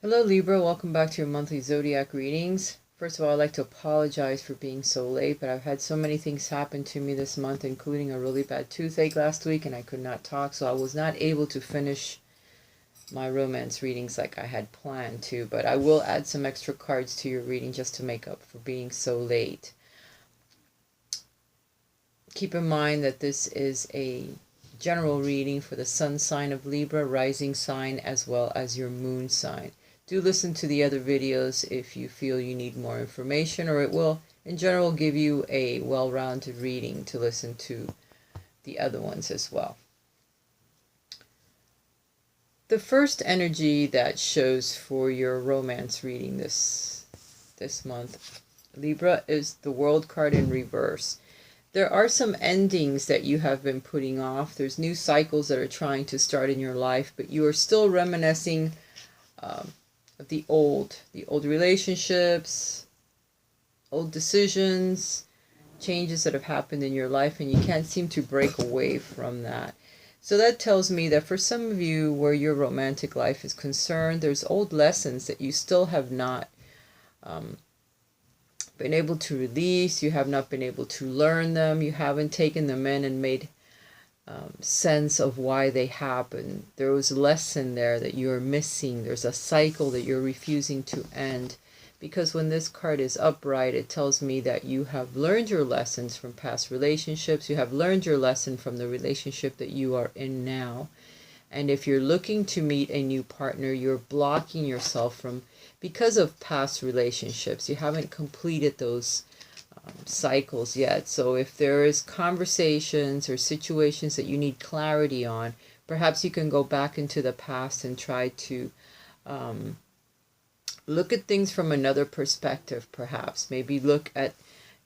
Hello Libra, welcome back to your monthly zodiac readings. First of all, I'd like to apologize for being so late, but I've had so many things happen to me this month, including a really bad toothache last week, and I could not talk, so I was not able to finish my romance readings like I had planned to, but I will add some extra cards to your reading just to make up for being so late. Keep in mind that this is a general reading for the sun sign of Libra, rising sign, as well as your moon sign. Do listen to the other videos if you feel you need more information, or it will in general give you a well-rounded reading to listen to the other ones as well. The first energy that shows for your romance reading this month, Libra, is the World card in reverse. There are some endings that you have been putting off. There's new cycles that are trying to start in your life, but you are still reminiscing of the old relationships, old decisions, changes that have happened in your life, and you can't seem to break away from that. So that tells me that for some of you, where your romantic life is concerned, there's old lessons that you still have not been able to release. You have not been able to learn them. You haven't taken them in and made sense of why they happen. There was a lesson there that you're missing. There's a cycle that you're refusing to end. Because when this card is upright, it tells me that you have learned your lessons from past relationships. You have learned your lesson from the relationship that you are in now. And if you're looking to meet a new partner, you're blocking yourself from, because of past relationships. You haven't completed those cycles yet. So if there is conversations or situations that you need clarity on, perhaps you can go back into the past and try to look at things from another perspective. Perhaps maybe look at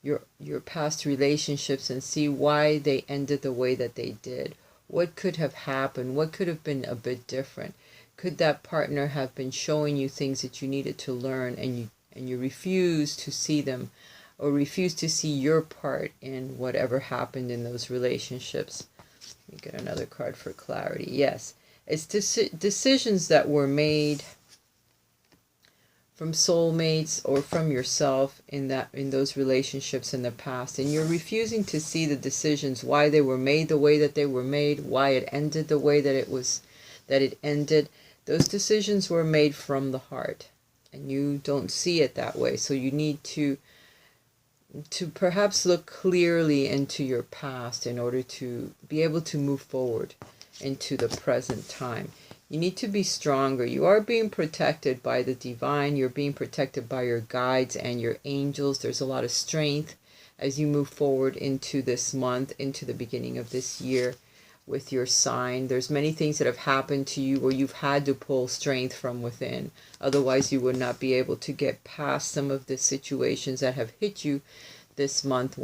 your past relationships and see why they ended the way that they did. What could have happened? What could have been a bit different? Could that partner have been showing you things that you needed to learn, and you refuse to see them, or refuse to see your part in whatever happened in those relationships? Let me get another card for clarity. Yes, it's decisions that were made from soulmates or from yourself in those relationships in the past, and you're refusing to see the decisions, why they were made the way that they were made, why it ended the way that it ended. Those decisions were made from the heart, and you don't see it that way. So you need to perhaps look clearly into your past in order to be able to move forward into the present time. You need to be stronger. You are being protected by the divine. You're being protected by your guides and your angels. There's a lot of strength as you move forward into this month, into the beginning of this year with your sign. There's many things that have happened to you where you've had to pull strength from within. Otherwise, you would not be able to get past some of the situations that have hit you this month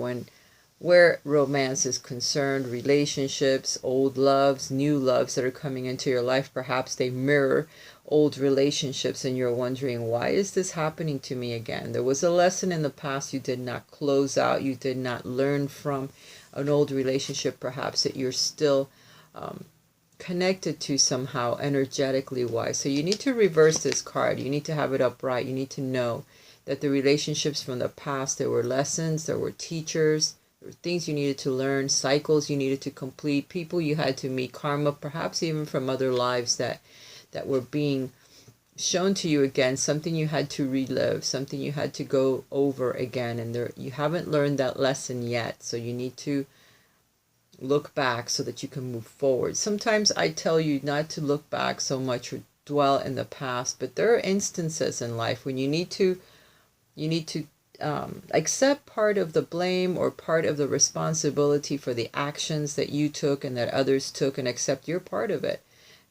where romance is concerned, relationships, old loves, new loves that are coming into your life. Perhaps they mirror old relationships and you're wondering, why is this happening to me again? There was a lesson in the past you did not close out. You did not learn from an old relationship, perhaps, that you're still connected to somehow energetically wise. So you need to reverse this card. You need to have it upright. You need to know that the relationships from the past, there were lessons, there were teachers, there were things you needed to learn, cycles you needed to complete, people you had to meet, karma, perhaps even from other lives that were being shown to you again, something you had to relive, something you had to go over again, and you haven't learned that lesson yet. So you need to look back so that you can move forward. Sometimes I tell you not to look back so much or dwell in the past, but there are instances in life when you need to accept part of the blame or part of the responsibility for the actions that you took and that others took, and accept your part of it.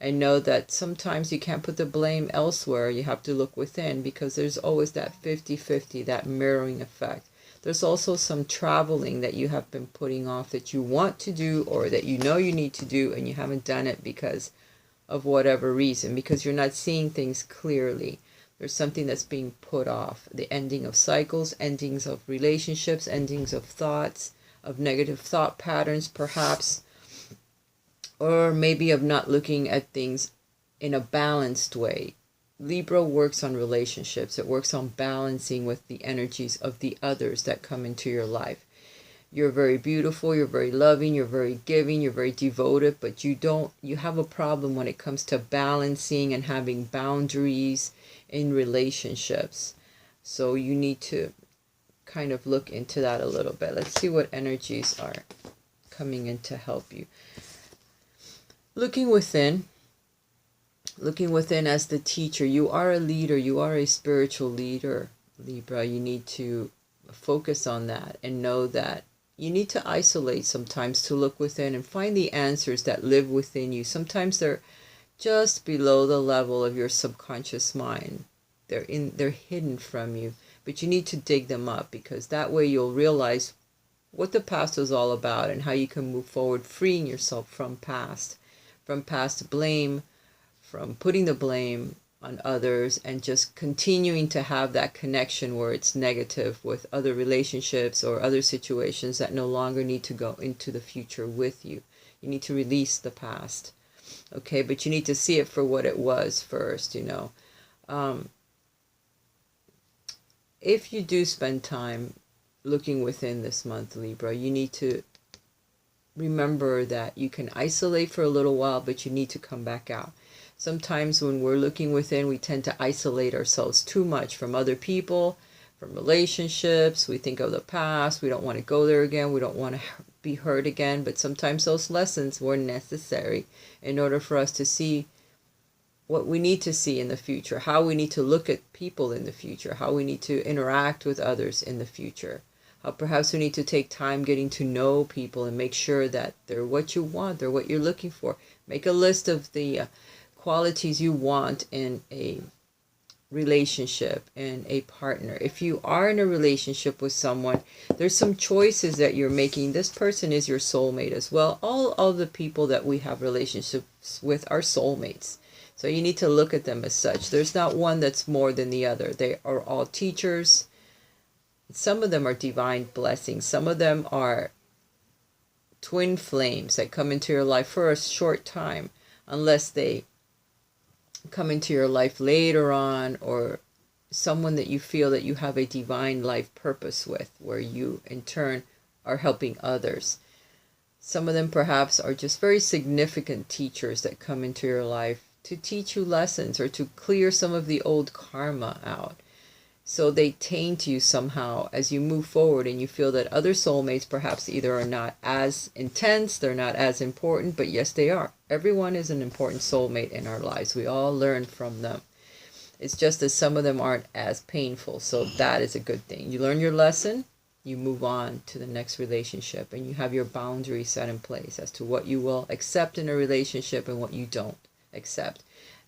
And know that sometimes you can't put the blame elsewhere. You have to look within, because there's always that 50-50, that mirroring effect. There's also some traveling that you have been putting off that you want to do, or that you know you need to do, and you haven't done it because of whatever reason, because you're not seeing things clearly. There's something that's being put off. The ending of cycles, endings of relationships, endings of thoughts, of negative thought patterns, perhaps. Or maybe of not looking at things in a balanced way. Libra works on relationships. It works on balancing with the energies of the others that come into your life. You're very beautiful, you're very loving, you're very giving, you're very devoted, but you have a problem when it comes to balancing and having boundaries in relationships. So you need to kind of look into that a little bit. Let's see what energies are coming in to help you. Looking within as the teacher. You are a leader, you are a spiritual leader, Libra. You need to focus on that and know that you need to isolate sometimes to look within and find the answers that live within you. Sometimes they're just below the level of your subconscious mind. They're hidden from you, but you need to dig them up, because that way you'll realize what the past was all about and how you can move forward, freeing yourself from past blame, from putting the blame on others, and just continuing to have that connection where it's negative with other relationships or other situations that no longer need to go into the future with you. You need to release the past, okay? But you need to see it for what it was first, you know. If you do spend time looking within this month, Libra, you need to remember that you can isolate for a little while, but you need to come back out. Sometimes when we're looking within, we tend to isolate ourselves too much from other people, from relationships. We think of the past. We don't want to go there again. We don't want to be hurt again. But sometimes those lessons were necessary in order for us to see what we need to see in the future, how we need to look at people in the future, how we need to interact with others in the future. How perhaps we need to take time getting to know people and make sure that they're what you want, they're what you're looking for. Make a list of the qualities you want in a relationship and a partner. If you are in a relationship with someone, there's some choices that you're making. This person is your soulmate as well. All the people that we have relationships with are soulmates. So you need to look at them as such. There's not one that's more than the other. They are all teachers. Some of them are divine blessings. Some of them are twin flames that come into your life for a short time, unless they come into your life later on, or someone that you feel that you have a divine life purpose with, where you in turn are helping others. Some of them perhaps are just very significant teachers that come into your life to teach you lessons or to clear some of the old karma out. So they taint you somehow as you move forward, and you feel that other soulmates perhaps either are not as intense, they're not as important, but yes, they are. Everyone is an important soulmate in our lives. We all learn from them. It's just that some of them aren't as painful, so that is a good thing. You learn your lesson, you move on to the next relationship, and you have your boundaries set in place as to what you will accept in a relationship and what you don't accept.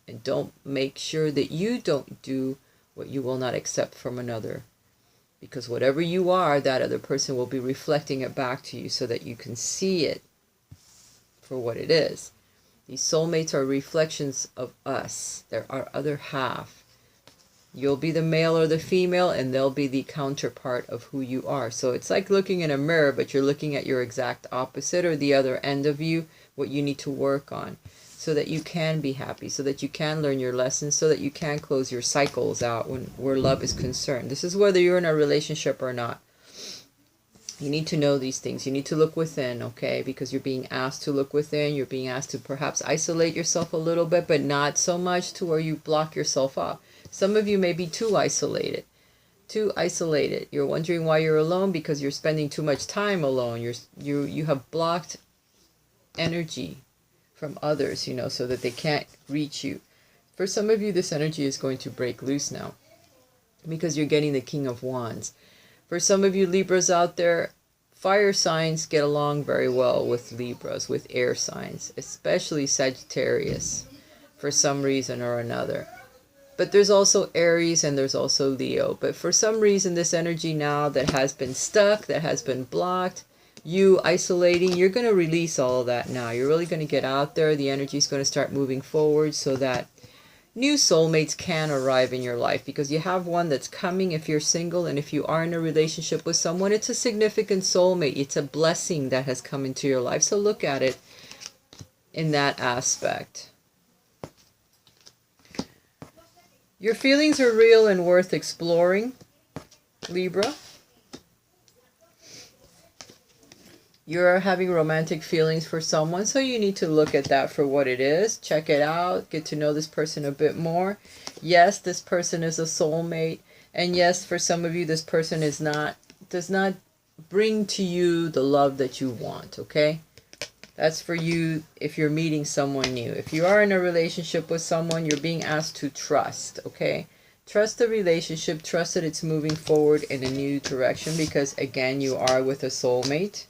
And don't make sure that you don't do what you will not accept from another, because whatever you are, that other person will be reflecting it back to you so that you can see it for what it is. These soulmates are reflections of us. They're our other half. You'll be the male or the female, and they'll be the counterpart of who you are. So it's like looking in a mirror, but you're looking at your exact opposite, or the other end of you, what you need to work on, so that you can be happy, so that you can learn your lessons, so that you can close your cycles out where love is concerned. This is whether you're in a relationship or not. You need to know these things. You need to look within, okay? Because you're being asked to look within. You're being asked to perhaps isolate yourself a little bit, but not so much to where you block yourself off. Some of you may be too isolated. You're wondering why you're alone, because you're spending too much time alone. You have blocked energy from others, so that they can't reach you. For some of you, this energy is going to break loose now, because you're getting the King of Wands. For some of you Libras out there, fire signs get along very well with Libras, with air signs, especially Sagittarius, for some reason or another. But there's also Aries and there's also Leo. But for some reason, this energy now that has been stuck, that has been blocked, you isolating, you're going to release all of that now. You're really going to get out there. The energy is going to start moving forward so that new soulmates can arrive in your life, because you have one that's coming if you're single, and if you are in a relationship with someone, it's a significant soulmate. It's a blessing that has come into your life. So look at it in that aspect. Your feelings are real and worth exploring, Libra. You're having romantic feelings for someone, so you need to look at that for what it is. Check it out. Get to know this person a bit more. Yes, this person is a soulmate. And yes, for some of you, this person does not bring to you the love that you want, okay? That's for you if you're meeting someone new. If you are in a relationship with someone, you're being asked to trust, okay? Trust the relationship. Trust that it's moving forward in a new direction because, again, you are with a soulmate.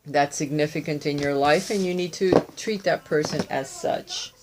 That's significant in your life, and you need to treat that person as such.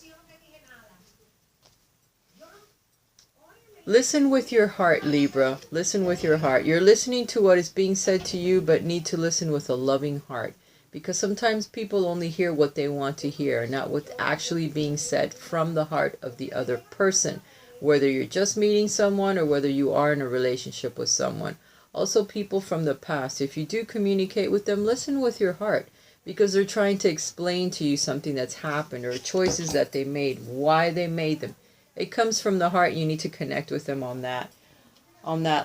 Listen with your heart, Libra. Listen with your heart. You're listening to what is being said to you, but need to listen with a loving heart. Because sometimes people only hear what they want to hear, not what's actually being said from the heart of the other person. Whether you're just meeting someone or whether you are in a relationship with someone. Also, people from the past, if you do communicate with them, listen with your heart because they're trying to explain to you something that's happened or choices that they made, why they made them. It comes from the heart. You need to connect with them on that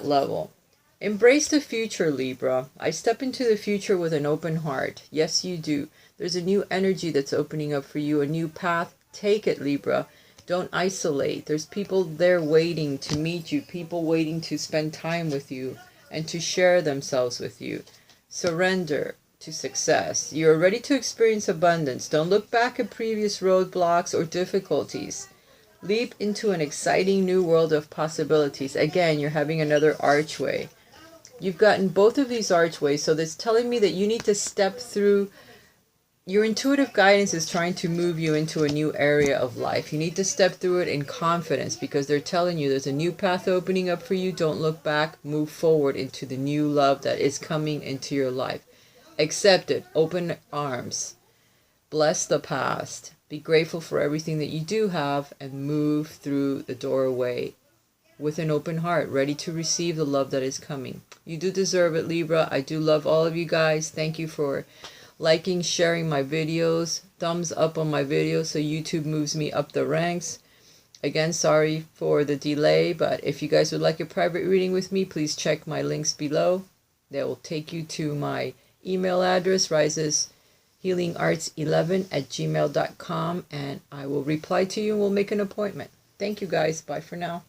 level. Embrace the future, Libra. I step into the future with an open heart. Yes, you do. There's a new energy that's opening up for you, a new path. Take it, Libra. Don't isolate. There's people there waiting to meet you, people waiting to spend time with you and to share themselves with you. Surrender to success. You're ready to experience abundance. Don't look back at previous roadblocks or difficulties. Leap into an exciting new world of possibilities. Again, you're having another archway. You've gotten both of these archways, so that's telling me that you need to step through. Your intuitive guidance is trying to move you into a new area of life. You need to step through it in confidence because they're telling you there's a new path opening up for you. Don't look back. Move forward into the new love that is coming into your life. Accept it. Open arms. Bless the past. Be grateful for everything that you do have and move through the doorway with an open heart, ready to receive the love that is coming. You do deserve it, Libra. I do love all of you guys. Thank you for liking, sharing my videos, thumbs up on my videos so YouTube moves me up the ranks. Again, sorry for the delay, but if you guys would like a private reading with me, please check my links below. They will take you to my email address, raisashealingarts11@gmail.com, and I will reply to you and we'll make an appointment. Thank you guys. Bye for now.